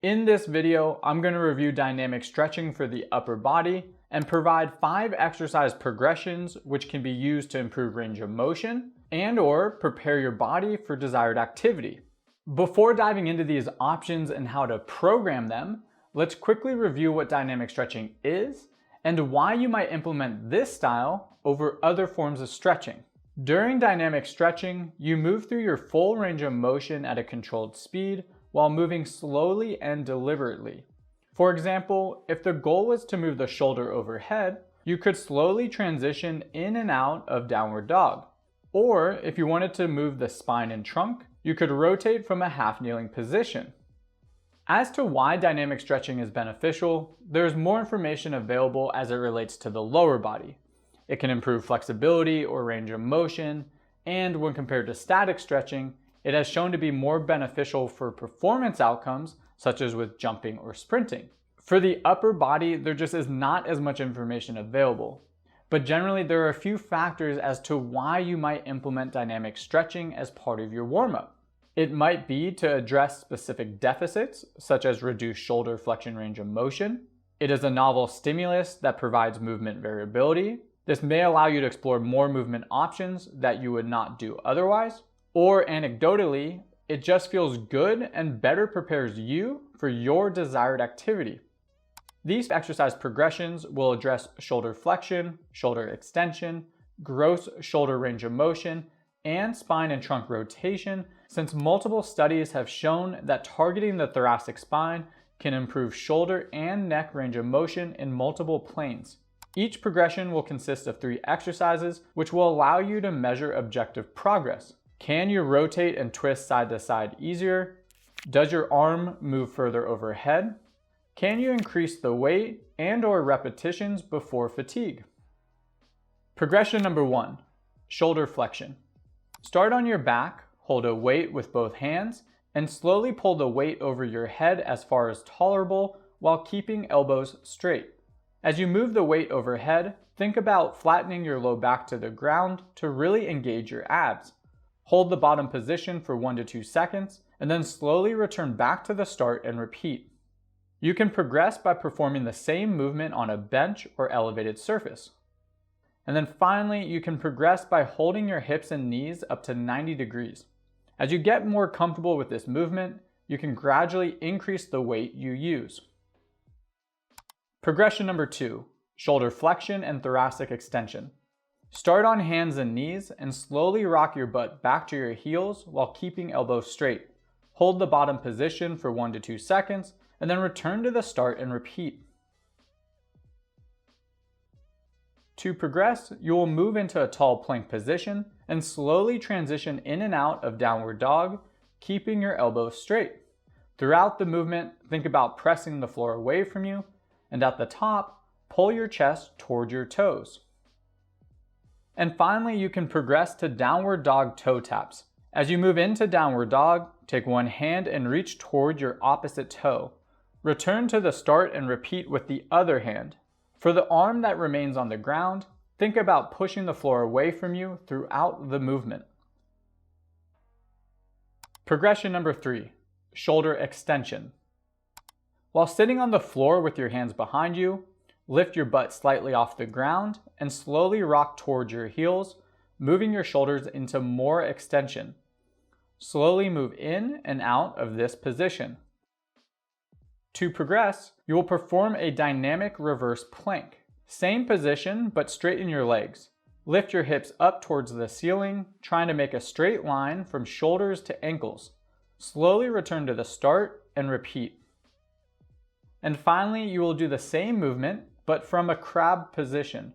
In this video, I'm going to review dynamic stretching for the upper body and provide 5 exercise progressions which can be used to improve range of motion and/or prepare your body for desired activity. Before diving into these options and how to program them, let's quickly review what dynamic stretching is and why you might implement this style over other forms of stretching. During dynamic stretching, you move through your full range of motion at a controlled speed while moving slowly and deliberately. For example, if the goal was to move the shoulder overhead, you could slowly transition in and out of downward dog. Or if you wanted to move the spine and trunk, you could rotate from a half kneeling position. As to why dynamic stretching is beneficial, there's more information available as it relates to the lower body. It can improve flexibility or range of motion, and when compared to static stretching, it has shown to be more beneficial for performance outcomes, such as with jumping or sprinting. For the upper body, there just is not as much information available. But generally, there are a few factors as to why you might implement dynamic stretching as part of your warm-up. It might be to address specific deficits, such as reduced shoulder flexion range of motion. It is a novel stimulus that provides movement variability. This may allow you to explore more movement options that you would not do otherwise. Or anecdotally, it just feels good and better prepares you for your desired activity. These exercise progressions will address shoulder flexion, shoulder extension, gross shoulder range of motion, and spine and trunk rotation, since multiple studies have shown that targeting the thoracic spine can improve shoulder and neck range of motion in multiple planes. Each progression will consist of 3 exercises, which will allow you to measure objective progress. Can you rotate and twist side to side easier? Does your arm move further overhead? Can you increase the weight and/or repetitions before fatigue? Progression number 1, shoulder flexion. Start on your back, hold a weight with both hands, and slowly pull the weight over your head as far as tolerable while keeping elbows straight. As you move the weight overhead, think about flattening your low back to the ground to really engage your abs. Hold the bottom position for 1 to 2 seconds, and then slowly return back to the start and repeat. You can progress by performing the same movement on a bench or elevated surface. And then finally, you can progress by holding your hips and knees up to 90 degrees. As you get more comfortable with this movement, you can gradually increase the weight you use. Progression number 2, shoulder flexion and thoracic extension. Start on hands and knees and slowly rock your butt back to your heels while keeping elbows straight. Hold the bottom position for 1 to 2 seconds and then return to the start and repeat. To progress, you will move into a tall plank position and slowly transition in and out of downward dog, keeping your elbows straight. Throughout the movement, think about pressing the floor away from you, and at the top, pull your chest toward your toes. And finally, you can progress to downward dog toe taps. As you move into downward dog, take one hand and reach toward your opposite toe. Return to the start and repeat with the other hand. For the arm that remains on the ground, think about pushing the floor away from you throughout the movement. Progression number 3, shoulder extension. While sitting on the floor with your hands behind you, lift your butt slightly off the ground and slowly rock towards your heels, moving your shoulders into more extension. Slowly move in and out of this position. To progress, you will perform a dynamic reverse plank. Same position, but straighten your legs. Lift your hips up towards the ceiling, trying to make a straight line from shoulders to ankles. Slowly return to the start and repeat. And finally, you will do the same movement, but from a crab position.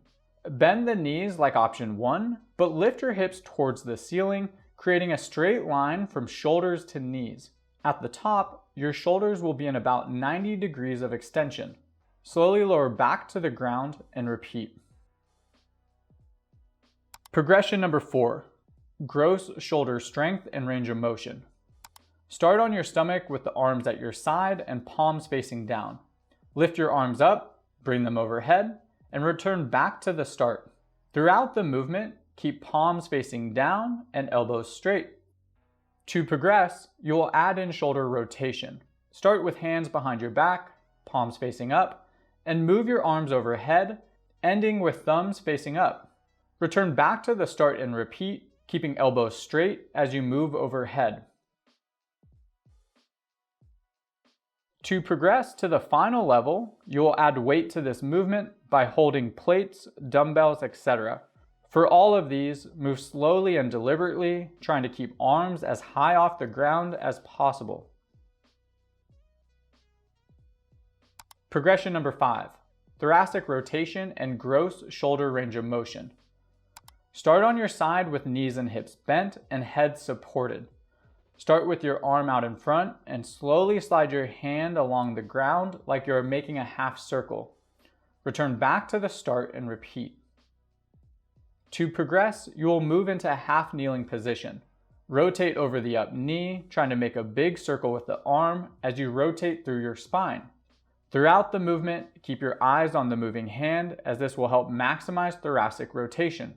Bend the knees like option 1, but lift your hips towards the ceiling, creating a straight line from shoulders to knees. At the top, your shoulders will be in about 90 degrees of extension. Slowly lower back to the ground and repeat. Progression number 4, gross shoulder strength and range of motion. Start on your stomach with the arms at your side and palms facing down. Lift your arms up, bring them overhead, and return back to the start. Throughout the movement, keep palms facing down and elbows straight. To progress, you will add in shoulder rotation. Start with hands behind your back, palms facing up, and move your arms overhead, ending with thumbs facing up. Return back to the start and repeat, keeping elbows straight as you move overhead. To progress to the final level, you will add weight to this movement by holding plates, dumbbells, etc. For all of these, move slowly and deliberately, trying to keep arms as high off the ground as possible. Progression number 5, thoracic rotation and gross shoulder range of motion. Start on your side with knees and hips bent and head supported. Start with your arm out in front and slowly slide your hand along the ground like you're making a half circle. Return back to the start and repeat. To progress, you will move into a half kneeling position. Rotate over the up knee, trying to make a big circle with the arm as you rotate through your spine. Throughout the movement, keep your eyes on the moving hand as this will help maximize thoracic rotation.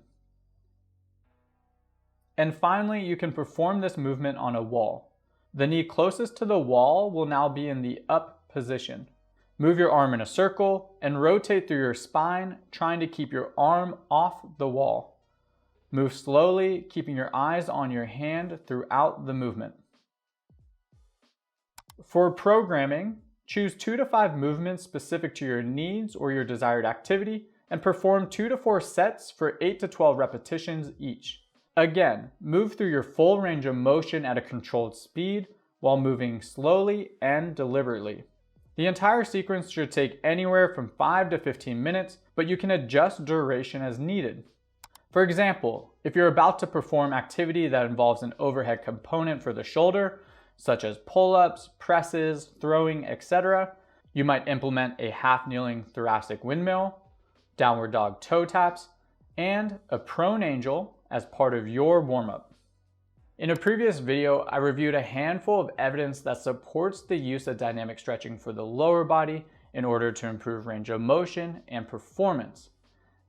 And finally, you can perform this movement on a wall. The knee closest to the wall will now be in the up position. Move your arm in a circle and rotate through your spine, trying to keep your arm off the wall. Move slowly, keeping your eyes on your hand throughout the movement. For programming, choose 2 to 5 movements specific to your needs or your desired activity and perform 2 to 4 sets for 8 to 12 repetitions each. Again, move through your full range of motion at a controlled speed while moving slowly and deliberately. The entire sequence should take anywhere from 5 to 15 minutes, but you can adjust duration as needed. For example, if you're about to perform activity that involves an overhead component for the shoulder, such as pull-ups, presses, throwing, etc., you might implement a half-kneeling thoracic windmill, downward dog toe taps, and a prone angel as part of your warm-up. In a previous video, I reviewed a handful of evidence that supports the use of dynamic stretching for the lower body in order to improve range of motion and performance.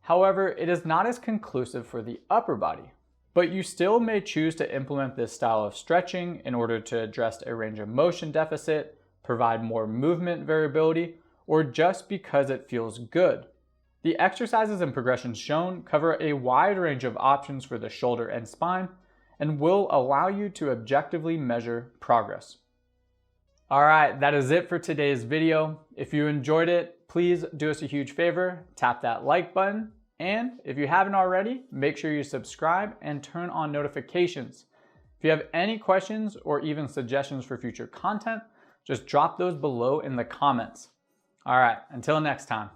However, it is not as conclusive for the upper body. But you still may choose to implement this style of stretching in order to address a range of motion deficit, provide more movement variability, or just because it feels good. The exercises and progressions shown cover a wide range of options for the shoulder and spine and will allow you to objectively measure progress. Alright, that is it for today's video. If you enjoyed it, please do us a huge favor, tap that like button, and if you haven't already, make sure you subscribe and turn on notifications. If you have any questions or even suggestions for future content, just drop those below in the comments. Alright, until next time.